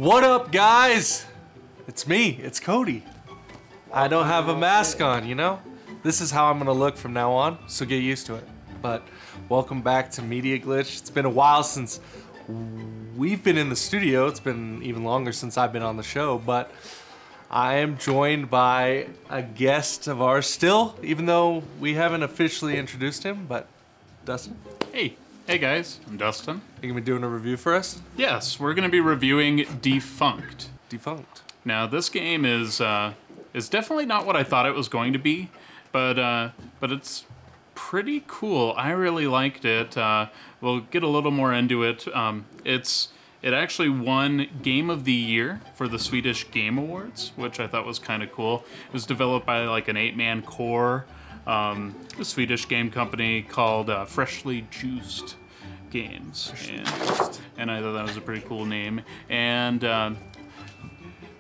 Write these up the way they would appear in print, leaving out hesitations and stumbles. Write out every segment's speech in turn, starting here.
What up, guys? It's me, it's Cody. I don't have a mask on, you know? This is how I'm gonna look from now on, so get used to it. But welcome back to Media Glitch. It's been a while since we've been in the studio. It's been even longer since I've been on the show, but I am joined by a guest of ours still, even though we haven't officially introduced him, but Dustin. Hey guys, I'm Dustin. You gonna be doing a review for us? Yes, we're gonna be reviewing Defunct. Defunct. Now this game is definitely not what I thought it was going to be, but it's pretty cool. I really liked it. We'll get a little more into it. It actually won Game of the Year for the Swedish Game Awards, which I thought was kind of cool. It was developed by like an 8-man core, a Swedish game company called Freshly Juiced Games, and I thought that was a pretty cool name. And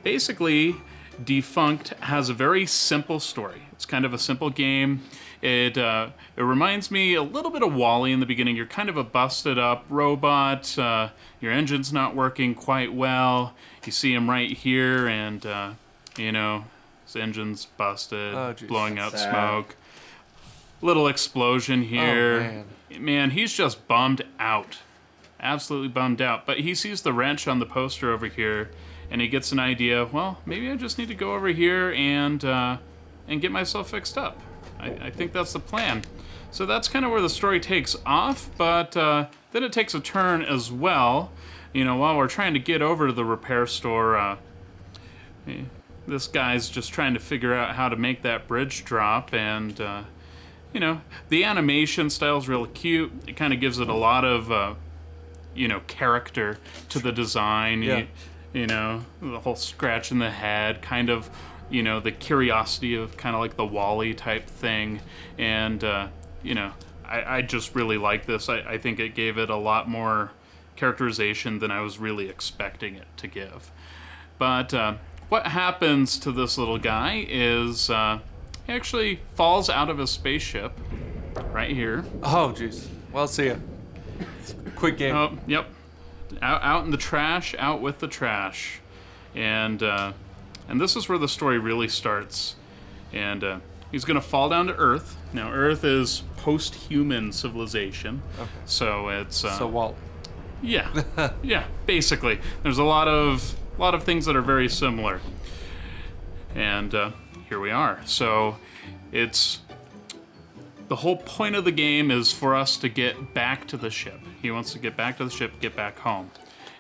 basically, Defunct has a very simple story. It's kind of a simple game. It reminds me a little bit of Vallie in the beginning. You're kind of a busted up robot. Your engine's not working quite well. You see him right here, and you know, his engine's busted, blowing out smoke. Little explosion here. Oh, man, he's just bummed out. Absolutely bummed out. But he sees the wrench on the poster over here, and he gets an idea. Well, maybe I just need to go over here and get myself fixed up. I think that's the plan. So that's kind of where the story takes off, but then it takes a turn as well. You know, while we're trying to get over to the repair store, this guy's just trying to figure out how to make that bridge drop, and you know, the animation style's real cute. It kind of gives it a lot of you know, character to the design. Yeah. You know, the whole scratch in the head, kind of, you know, the curiosity of kind of like the Vallie type thing. And, you know, I just really like this. I think it gave it a lot more characterization than I was really expecting it to give. But what happens to this little guy is he actually falls out of his spaceship right here. Oh, jeez. Well, see ya. Quick game. Oh, yep. Out in the trash, out with the trash. And this is where the story really starts. And he's going to fall down to Earth. Now, Earth is post-human civilization. Okay. So it's... so Walt. Yeah. Yeah, basically. There's a lot of things that are very similar. And here we are. So it's... The whole point of the game is for us to get back to the ship. He wants to get back to the ship, get back home.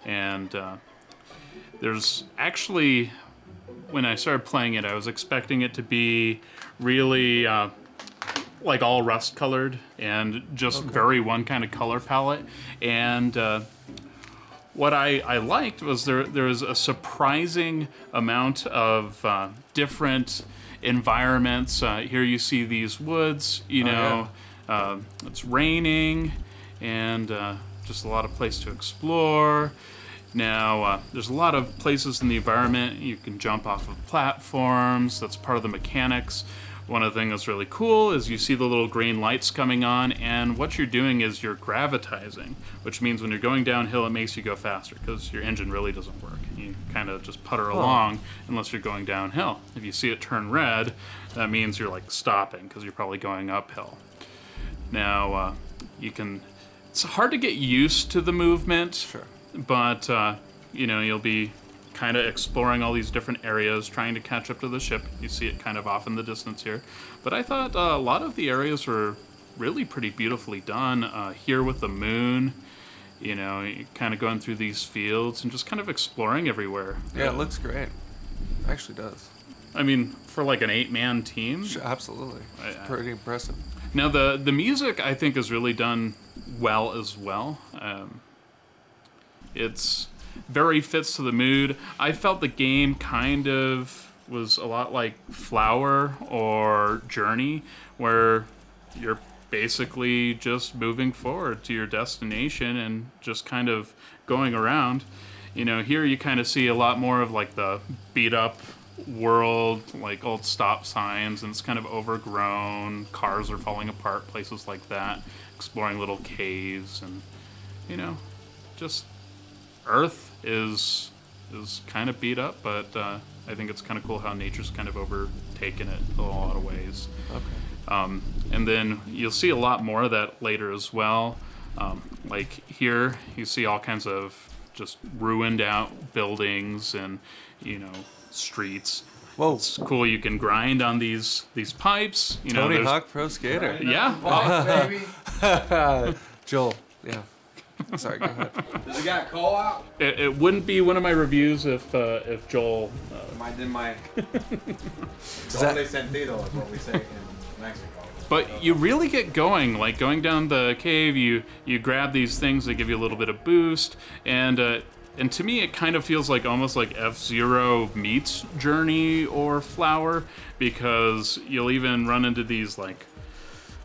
And there's actually, when I started playing it, I was expecting it to be really like all rust colored and just very one kind of color palette. And what I liked was there was a surprising amount of different environments. Here you see these woods, you know, it's raining, and just a lot of place to explore. Now, there's a lot of places in the environment you can jump off of platforms. That's part of the mechanics. One of the things that's really cool is you see the little green lights coming on, and what you're doing is you're gravitizing, which means when you're going downhill, it makes you go faster because your engine really doesn't work. You kind of just putter along unless you're going downhill. If you see it turn red, that means you're like stopping because you're probably going uphill. Now, it's hard to get used to the movement, but you know, you'll be kind of exploring all these different areas, trying to catch up to the ship. You see it kind of off in the distance here. But I thought a lot of the areas were really pretty beautifully done. Here with the moon, you know, kind of going through these fields and just kind of exploring everywhere. Yeah, it looks great. It actually does. I mean, for like an 8-man team. Absolutely. It's pretty impressive. Now, the music, I think, is really done well as well. It's very fits to the mood. I felt the game kind of was a lot like Flower or Journey, where you're basically just moving forward to your destination and just kind of going around. You know, here you kind of see a lot more of like the beat up world, like old stop signs, and it's kind of overgrown. Cars are falling apart, places like that. Exploring little caves, and you know, just Earth is is kind of beat up, but I think it's kind of cool how nature's kind of overtaken it in a lot of ways. Okay. And then you'll see a lot more of that later as well. Like here, you see all kinds of just ruined out buildings and, you know, streets. Whoa. It's cool. You can grind on these pipes. You know, Tony Hawk Pro Skater. Yeah. Baby. Joel. Yeah. Sorry. Go ahead. Does it got co-op? It wouldn't be one of my reviews if Joel. Doble sentido is what we say in Mexico. But you really get going, like going down the cave. You grab these things that give you a little bit of boost, and to me it kind of feels like almost like F-Zero meets Journey or Flower, because you'll even run into these like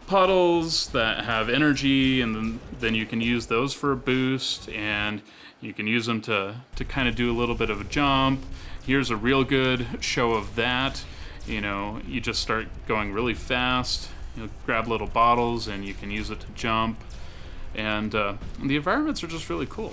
puddles that have energy, and then you can use those for a boost, and you can use them to kind of do a little bit of a jump. Here's a real good show of that. You know, you just start going really fast. You'll grab little bottles and you can use it to jump, and the environments are just really cool.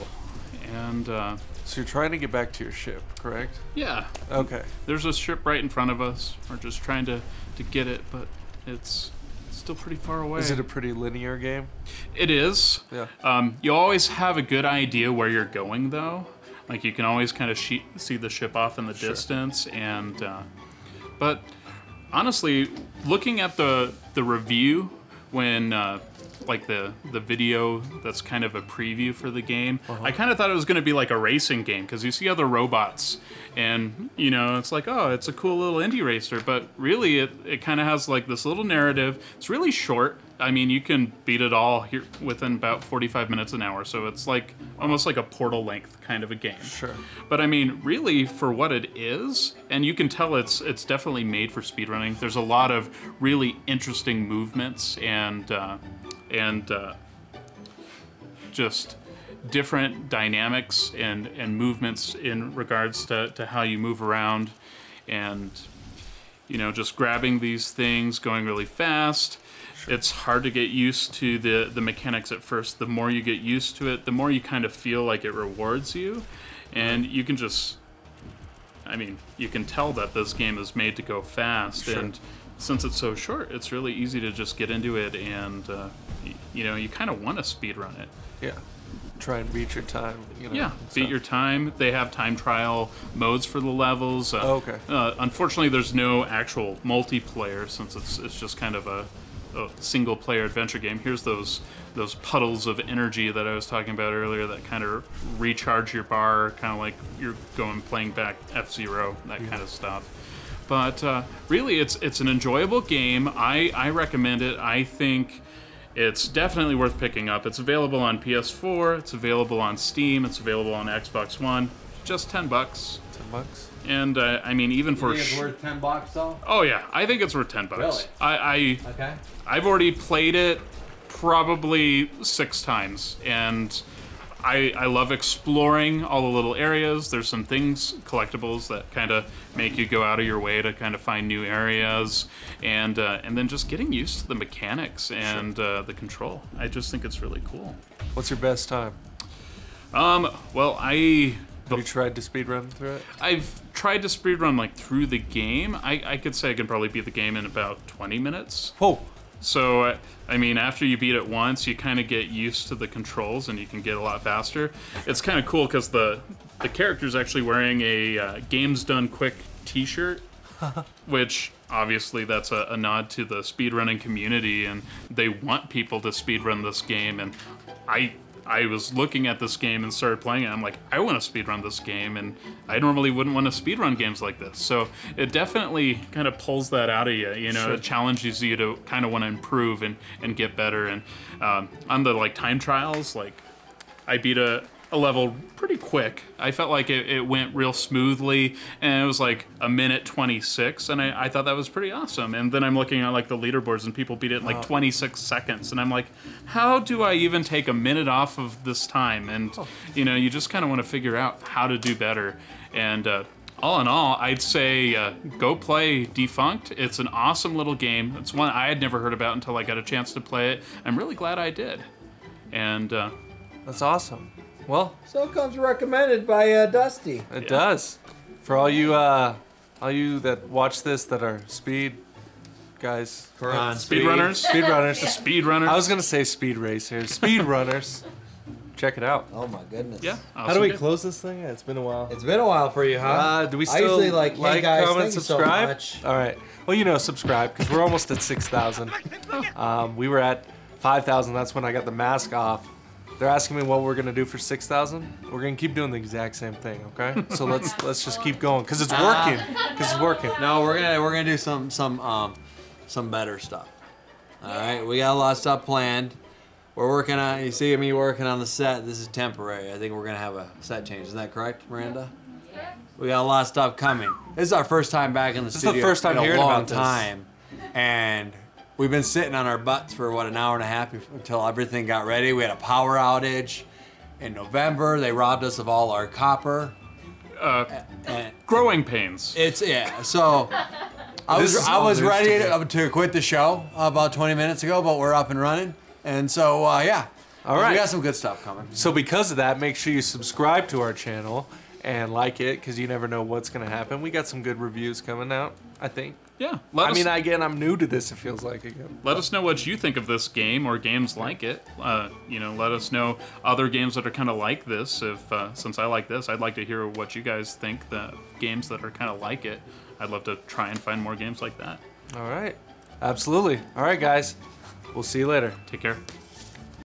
And so you're trying to get back to your ship, correct? Yeah. Okay. There's a ship right in front of us. We're just trying to get it, but it's still pretty far away. Is it a pretty linear game? It is. Yeah. You always have a good idea where you're going, though. Like you can always kind of see the ship off in the distance, and but honestly, looking at the review when like the video that's kind of a preview for the game, I kind of thought it was going to be like a racing game, because you see other robots and, you know, it's like, oh, it's a cool little indie racer, but really it kind of has like this little narrative. It's really short. I mean, you can beat it all here within about 45 minutes an hour, so it's like almost like a Portal length kind of a game. Sure. But I mean, really, for what it is, and you can tell it's definitely made for speedrunning. There's a lot of really interesting movements and just different dynamics and movements in regards to how you move around, and you know, just grabbing these things, going really fast. It's hard to get used to the mechanics at first. The more you get used to it, the more you kind of feel like it rewards you. And you can just, I mean, you can tell that this game is made to go fast. Sure. And since it's so short, it's really easy to just get into it, and, you know, you kind of want to speedrun it. Yeah. Try and beat your time. You know, yeah, beat your time. They have time trial modes for the levels. Okay. Unfortunately, there's no actual multiplayer, since it's just kind of a single-player adventure game. Here's those puddles of energy that I was talking about earlier that kind of recharge your bar, kind of like you're playing back F-Zero, that kind of stuff. But really, it's an enjoyable game. I recommend it. I think it's definitely worth picking up. It's available on PS4. It's available on Steam. It's available on Xbox One. Just $10. $10. And I mean, even for it's worth $10 though? Oh yeah, I think it's worth $10. Really? Okay. I've already played it probably 6 times, and I love exploring all the little areas. There's some things, collectibles, that kind of make you go out of your way to kind of find new areas, and then just getting used to the mechanics and the control. I just think it's really cool. What's your best time? Well, Have you tried to speedrun through it? I've tried to speedrun like through the game. I could say I can probably beat the game in about 20 minutes. Whoa. So, I mean, after you beat it once, you kind of get used to the controls and you can get a lot faster. It's kind of cool because the character's actually wearing a Games Done Quick t-shirt, which obviously that's a nod to the speedrunning community, and they want people to speedrun this game. And I was looking at this game and started playing it. I'm like, I want to speedrun this game, and I normally wouldn't want to speedrun games like this. So it definitely kind of pulls that out of you, you know. Sure. It challenges you to kind of want to improve and get better. And on the like time trials, like I beat a level pretty quick. I felt like it went real smoothly, and it was like 1:26, and I thought that was pretty awesome. And then I'm looking at like the leaderboards, and people beat it in like 26 seconds, and I'm like, how do I even take a minute off of this time? And you know, you just kind of want to figure out how to do better. And all in all, I'd say go play Defunct. It's an awesome little game. It's one I had never heard about until I got a chance to play it. I'm really glad I did. And that's awesome. Well, So comes recommended by Dusty. it does. For all you that watch this that are speed guys. We're on Speedrunners. Speedrunners. Speedrunners. I was gonna say speed racers. Speedrunners. Check it out. Oh my goodness. Yeah. How do we close this thing? It's been a while. It's been a while for you, huh? Do we I still usually like, hey guys, comment, thank you so subscribe? much. All right. Well, you know, subscribe because we're almost at 6,000. We were at 5,000. That's when I got the mask off. They're asking me what we're gonna do for 6,000. We're gonna keep doing the exact same thing, okay? So let's just keep going because it's working. Because it's working. No, we're gonna do some better stuff. All right, we got a lot of stuff planned. We're working on. You see me working on the set. This is temporary. I think we're gonna have a set change. Isn't that correct, Miranda? We got a lot of stuff coming. This is our first time back in the studio. This is the first time in a hearing long about this. time, and we've been sitting on our butts for what, an hour and a half until everything got ready. We had a power outage in November. They robbed us of all our copper. And Growing pains. it's So I was ready to quit the show about 20 minutes ago, but we're up and running, and so yeah. All right. We got some good stuff coming. So because of that, make sure you subscribe to our channel and like it because you never know what's gonna happen. We got some good reviews coming out, I think. Yeah. Again, I'm new to this. It feels like again. Let us know what you think of this game or games like it. You know, let us know other games that are kind of like this. If since I like this, I'd like to hear what you guys think. The games that are kind of like it. I'd love to try and find more games like that. All right. Absolutely. All right, guys. We'll see you later. Take care.